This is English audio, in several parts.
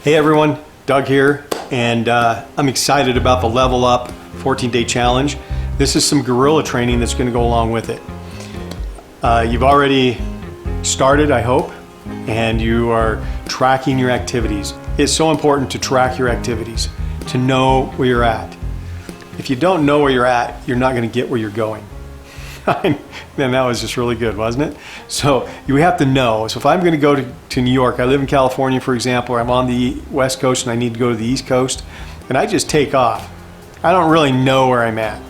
Hey everyone, Doug here, and I'm excited about the Level Up 14-day challenge. This is some guerrilla training that's going to go along with it. You've already started, I hope, and you are tracking your activities. It's so important to track your activities, to know where you're at. If you don't know where you're at, you're not going to get where you're going. Man, that was just really good, wasn't it? So you have to know. So if I'm going to go to New York, I live in California, for example, or I'm on the West Coast and I need to go to the East Coast, and I just take off. I don't really know where I'm at.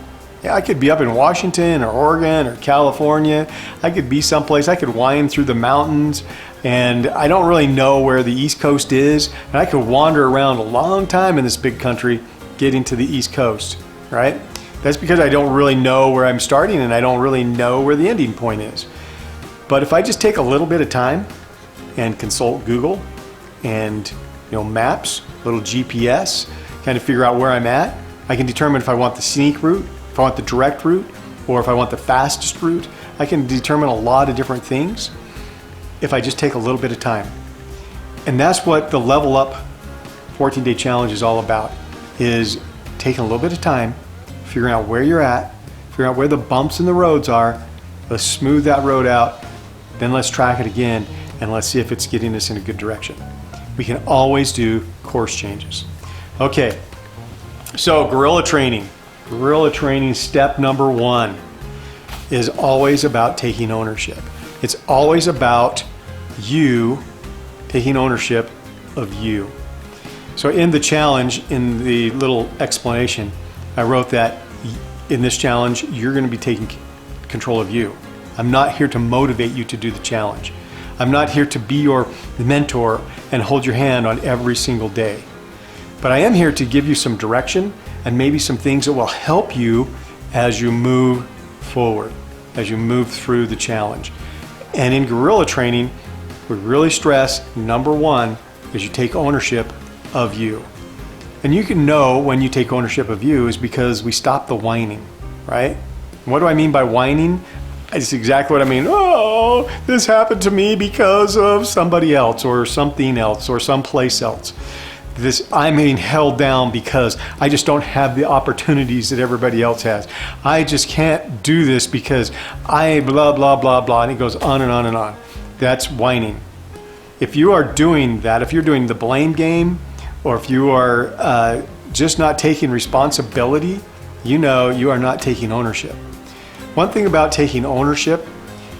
Yeah, I could be up in Washington or Oregon or California. I could be someplace. I could wind through the mountains, and I don't really know where the East Coast is. And I could wander around a long time in this big country getting to the East Coast, right? That's because I don't really know where I'm starting and I don't really know where the ending point is. But if I just take a little bit of time and consult Google and maps, little GPS, kind of figure out where I'm at, I can determine if I want the scenic route, if I want the direct route, or if I want the fastest route. I can determine a lot of different things if I just take a little bit of time. And that's what the Level Up 14-day challenge is all about, is taking a little bit of time, figuring out where you're at, figuring out where the bumps in the roads are. Let's smooth that road out, then let's track it again, and let's see if it's getting us in a good direction. We can always do course changes. Okay, so guerrilla training. Guerrilla training step number 1 is always about taking ownership. It's always about you taking ownership of you. So in the challenge, in the little explanation, I wrote that in this challenge, you're going to be taking control of you. I'm not here to motivate you to do the challenge. I'm not here to be your mentor and hold your hand on every single day. But I am here to give you some direction and maybe some things that will help you as you move forward, as you move through the challenge. And in guerrilla training, we really stress number 1 is you take ownership of you. And you can know when you take ownership of you is because we stop the whining, right? What do I mean by whining? It's exactly what I mean. Oh, this happened to me because of somebody else or something else or someplace else. I'm being held down because I just don't have the opportunities that everybody else has. I just can't do this because I blah, blah, blah, blah. And it goes on and on and on. That's whining. If you are doing that, if you're doing the blame game, or if you are just not taking responsibility, you are not taking ownership. One thing about taking ownership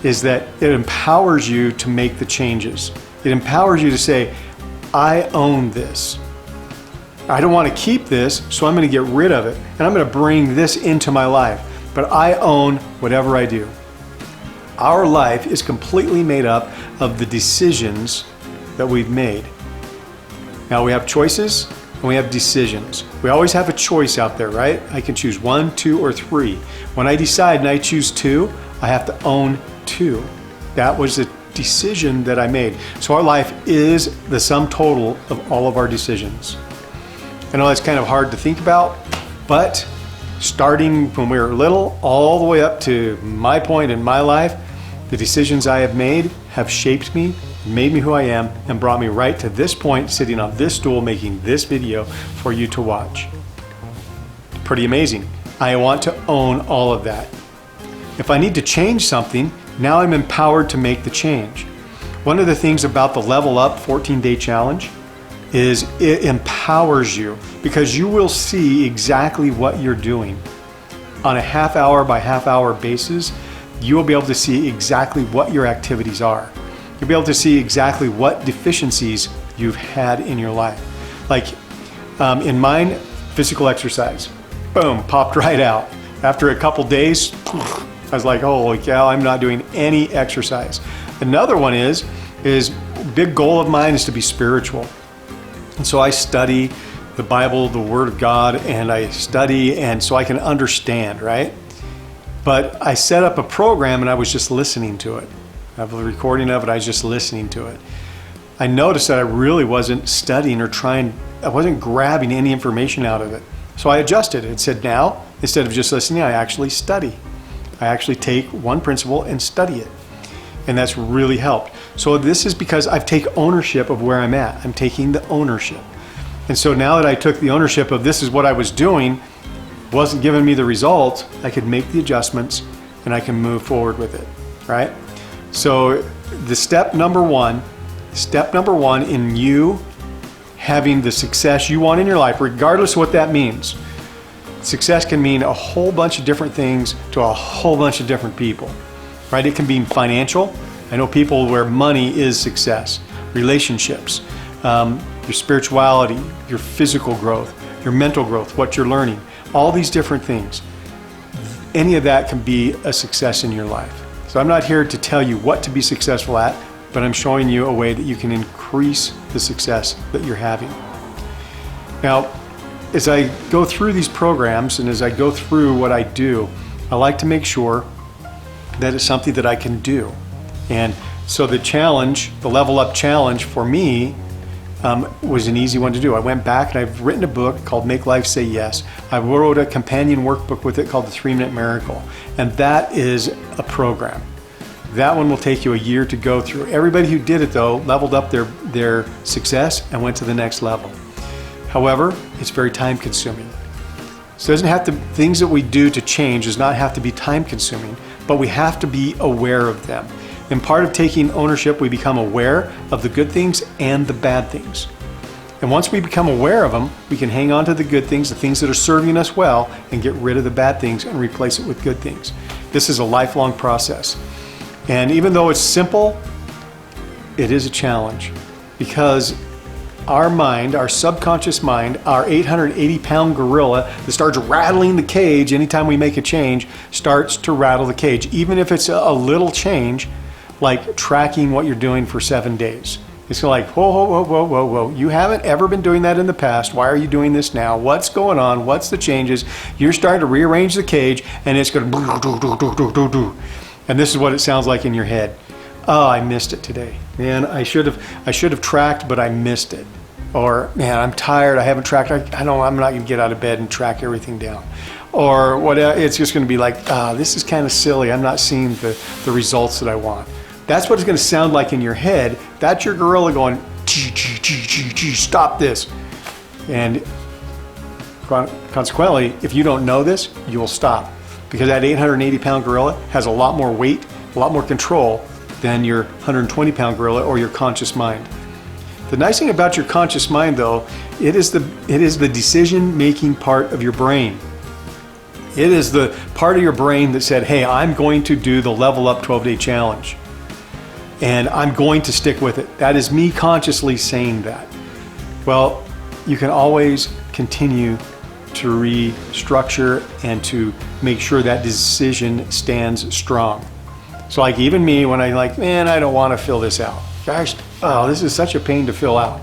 is that it empowers you to make the changes. It empowers you to say, I own this. I don't want to keep this, so I'm going to get rid of it, and I'm going to bring this into my life. But I own whatever I do. Our life is completely made up of the decisions that we've made. Now we have choices and we have decisions. We always have a choice out there, right? I can choose 1, 2, or 3. When I decide and I choose 2, I have to own 2. That was the decision that I made. So our life is the sum total of all of our decisions. I know that's kind of hard to think about, but starting when we were little all the way up to my point in my life, the decisions I have made have shaped me, made me who I am, and brought me right to this point, sitting on this stool making this video for you to watch. Pretty amazing. I want to own all of that. If I need to change something, now I'm empowered to make the change. One of the things about the Level Up 14-day challenge is it empowers you because you will see exactly what you're doing. On a half-hour by half-hour basis, you will be able to see exactly what your activities are. You'll be able to see exactly what deficiencies you've had in your life. Like in mine, physical exercise, boom, popped right out. After a couple days, I was like, holy cow, I'm not doing any exercise. Another one is big goal of mine is to be spiritual. And so I study the Bible, the Word of God, and I study and so I can understand, right? But I set up a program and I was just listening to it. I have a recording of it, I was just listening to it. I noticed that I really wasn't studying or I wasn't grabbing any information out of it. So I adjusted it and said now, instead of just listening, I actually study. I actually take one principle and study it. And that's really helped. So this is because I've taken ownership of where I'm at. I'm taking the ownership. And so now that I took the ownership of this is what I was doing, wasn't giving me the results, I could make the adjustments and I can move forward with it, right? So the step number one in you having the success you want in your life, regardless of what that means. Success can mean a whole bunch of different things to a whole bunch of different people, right? It can be financial. I know people where money is success, relationships, your spirituality, your physical growth, your mental growth, what you're learning, all these different things. Any of that can be a success in your life. So I'm not here to tell you what to be successful at, but I'm showing you a way that you can increase the success that you're having. Now, as I go through these programs and as I go through what I do, I like to make sure that it's something that I can do. And so the challenge, the Level Up Challenge for me was an easy one to do. I went back and I've written a book called Make Life Say Yes. I wrote a companion workbook with it called The 3-Minute Miracle. And that is a program. That one will take you a year to go through. Everybody who did it though, leveled up their success and went to the next level. However, it's very time consuming. So it doesn't have to, things that we do to change does not have to be time consuming, but we have to be aware of them. And part of taking ownership, we become aware of the good things and the bad things. And once we become aware of them, we can hang on to the good things, the things that are serving us well, and get rid of the bad things and replace it with good things. This is a lifelong process. And even though it's simple, it is a challenge because our mind, our subconscious mind, our 880-pound gorilla that starts rattling the cage anytime we make a change, starts to rattle the cage, even if it's a little change, like tracking what you're doing for 7 days. It's like, whoa, whoa, whoa, whoa, whoa, whoa. You haven't ever been doing that in the past. Why are you doing this now? What's going on? What's the changes? You're starting to rearrange the cage and it's going to and this is what it sounds like in your head. Oh, I missed it today. Man, I should have tracked, but I missed it. Or, man, I'm tired. I haven't tracked. I'm not going to get out of bed and track everything down. Or what? It's just going to be like, this is kind of silly. I'm not seeing the results that I want. That's what it's going to sound like in your head. That's your gorilla going, stop this. And consequently, if you don't know this, you will stop. Because that 880-pound gorilla has a lot more weight, a lot more control than your 120-pound gorilla or your conscious mind. The nice thing about your conscious mind, though, it is the decision-making part of your brain. It is the part of your brain that said, hey, I'm going to do the Level Up 12-Day Challenge. And I'm going to stick with it. That is me consciously saying that. Well, you can always continue to restructure and to make sure that decision stands strong. So like even me, when I like, man, I don't want to fill this out. Gosh, oh, this is such a pain to fill out.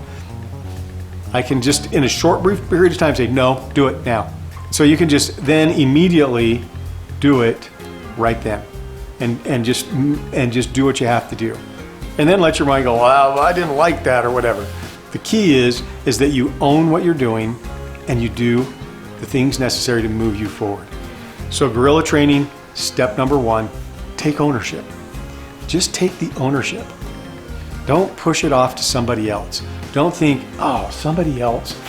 I can just in a short, brief period of time say, no, do it now. So you can just then immediately do it right then and just do what you have to do. And then let your mind go, well, I didn't like that or whatever. The key is that you own what you're doing and you do the things necessary to move you forward. So gorilla training, step number 1, take ownership. Just take the ownership. Don't push it off to somebody else. Don't think, oh, somebody else,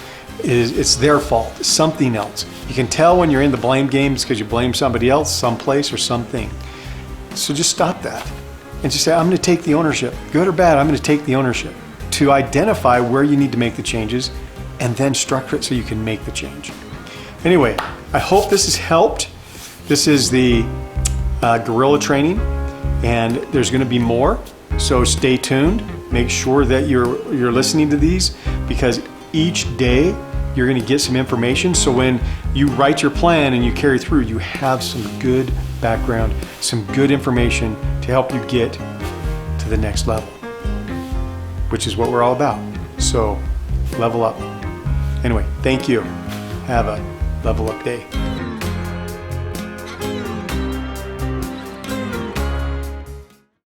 it's their fault, it's something else. You can tell when you're in the blame game, it's because you blame somebody else, someplace, or something. So just stop that and just say, I'm going to take the ownership. Good or bad, I'm going to take the ownership to identify where you need to make the changes and then structure it so you can make the change. Anyway, I hope this has helped. This is the gorilla training, and there's going to be more. So stay tuned. Make sure that you're listening to these because each day you're going to get some information. So when you write your plan and you carry through, you have some good background, some good information to help you get to the next level, which is what we're all about. So level up. Anyway, thank you. Have a level up day.